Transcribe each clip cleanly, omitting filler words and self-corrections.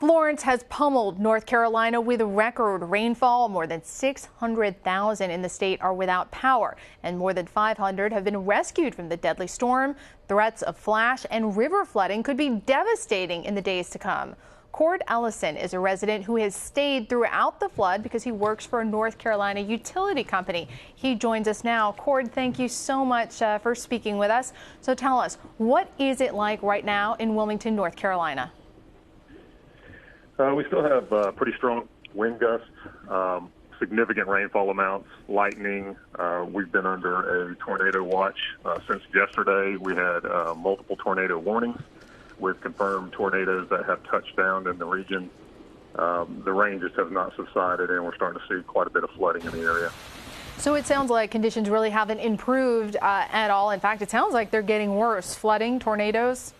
Florence has pummeled North Carolina with record rainfall. More than 600,000 in the state are without power, and more than 500 have been rescued from the deadly storm. Threats of flash and river flooding could be devastating in the days to come. Ellison is a resident who has stayed throughout the flood because he works for a North Carolina utility company. He joins us now. Thank you so much for speaking with us. So tell us, what is it like right now in Wilmington, North Carolina? We still have pretty strong wind gusts, significant rainfall amounts, lightning. We've been under a tornado watch since yesterday. We had multiple tornado warnings with confirmed tornadoes that have touched down in the region. The rain just has not subsided, and we're starting to see quite a bit of flooding in the area. So it sounds like conditions really haven't improved at all. In fact, it sounds like they're getting worse. Flooding, tornadoes?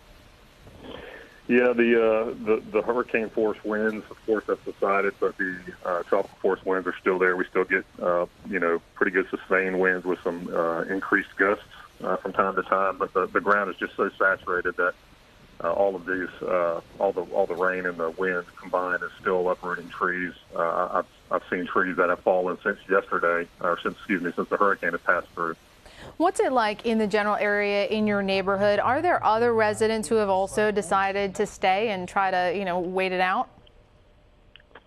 Yeah, the hurricane force winds, of course, have subsided, but the tropical force winds are still there. We still get, pretty good sustained winds with some increased gusts from time to time. But the ground is just so saturated that all of these, all the rain and the wind combined is still uprooting trees. I've seen trees that have fallen since yesterday, since the hurricane has passed through. What's it like in the general area in your neighborhood? Are there other residents who have also decided to stay and try to, wait it out?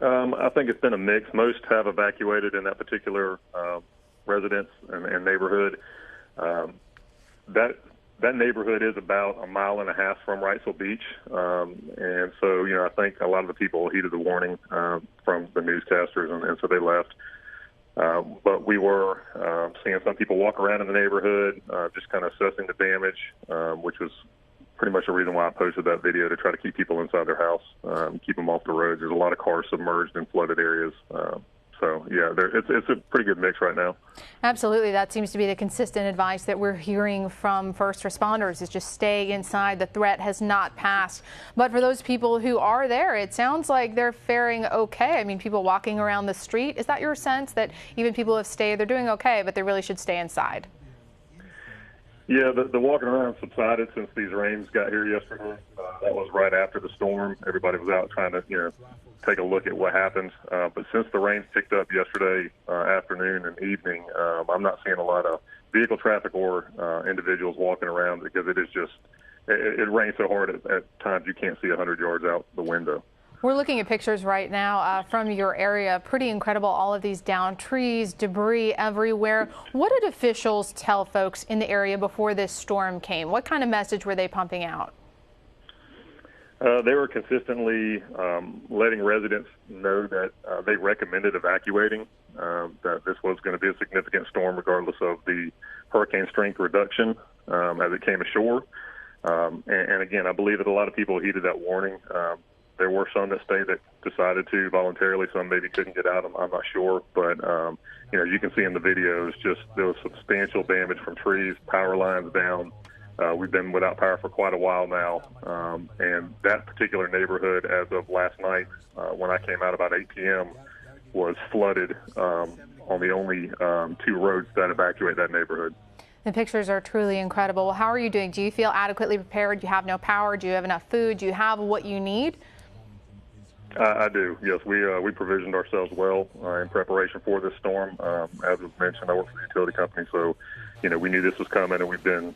I think it's been a mix. Most have evacuated in that particular residence and neighborhood. That neighborhood is about 1.5 miles from Wrightsville Beach. And so, I think a lot of the people heeded the warning from the newscasters, and so they left. But we were seeing some people walk around in the neighborhood, just kind of assessing the damage, which was pretty much the reason why I posted that video, to try to keep people inside their house, keep them off the roads. There's a lot of cars submerged in flooded areas. So, yeah, it's a pretty good mix right now. Absolutely. That seems to be the consistent advice that we're hearing from first responders, is just stay inside. The threat has not passed. But for those people who are there, it sounds like they're faring okay. I mean, people walking around the street, is that your sense, that even people who have stayed, they're doing okay, but they really should stay inside? Yeah, the walking around subsided since these rains got here yesterday. That was right after the storm. Everybody was out trying to, take a look at what happened. But since the rains picked up yesterday afternoon and evening, I'm not seeing a lot of vehicle traffic or individuals walking around, because it is just, it rains so hard at times you can't see 100 yards out the window. We're looking at pictures right now from your area. Pretty incredible, all of these downed trees, debris everywhere. What did officials tell folks in the area before this storm came? What kind of message were they pumping out? They were consistently letting residents know that they recommended evacuating, that this was going to be a significant storm regardless of the hurricane strength reduction as it came ashore. And again, I believe that a lot of people heeded that warning. There were some that stayed that decided to voluntarily. Some maybe couldn't get out. I'm not sure. But, you can see in the videos, just there was substantial damage from trees, power lines down. We've been without power for quite a while now. And that particular neighborhood, as of last night, when I came out about 8 p.m., was flooded on the only 2 roads that evacuate that neighborhood. The pictures are truly incredible. How are you doing? Do you feel adequately prepared? Do you have no power? Do you have enough food? Do you have what you need? I do, yes. We provisioned ourselves well in preparation for this storm. As was mentioned, I work for the utility company, so we knew this was coming, and we've been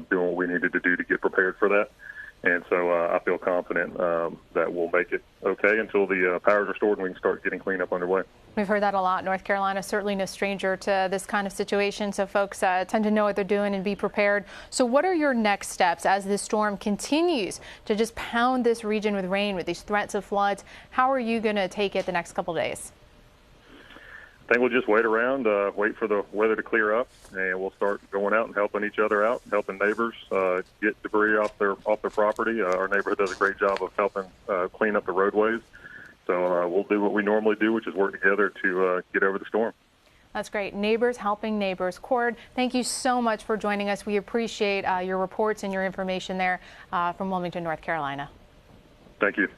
doing what we needed to do to get prepared for that. And so I feel confident that we'll make it okay until the power is restored and we can start getting cleanup underway. We've heard that a lot. North Carolina certainly no stranger to this kind of situation, so folks tend to know what they're doing and be prepared. So what are your next steps as this storm continues to just pound this region with rain, with these threats of floods? How are you going to take it the next couple of days? I think we'll just wait around, wait for the weather to clear up, and we'll start going out and helping each other out, helping neighbors get debris off their property. Our neighborhood does a great job of helping clean up the roadways. So we'll do what we normally do, which is work together to get over the storm. That's great. Neighbors helping neighbors. Thank you so much for joining us. We appreciate your reports and your information there from Wilmington, North Carolina. Thank you.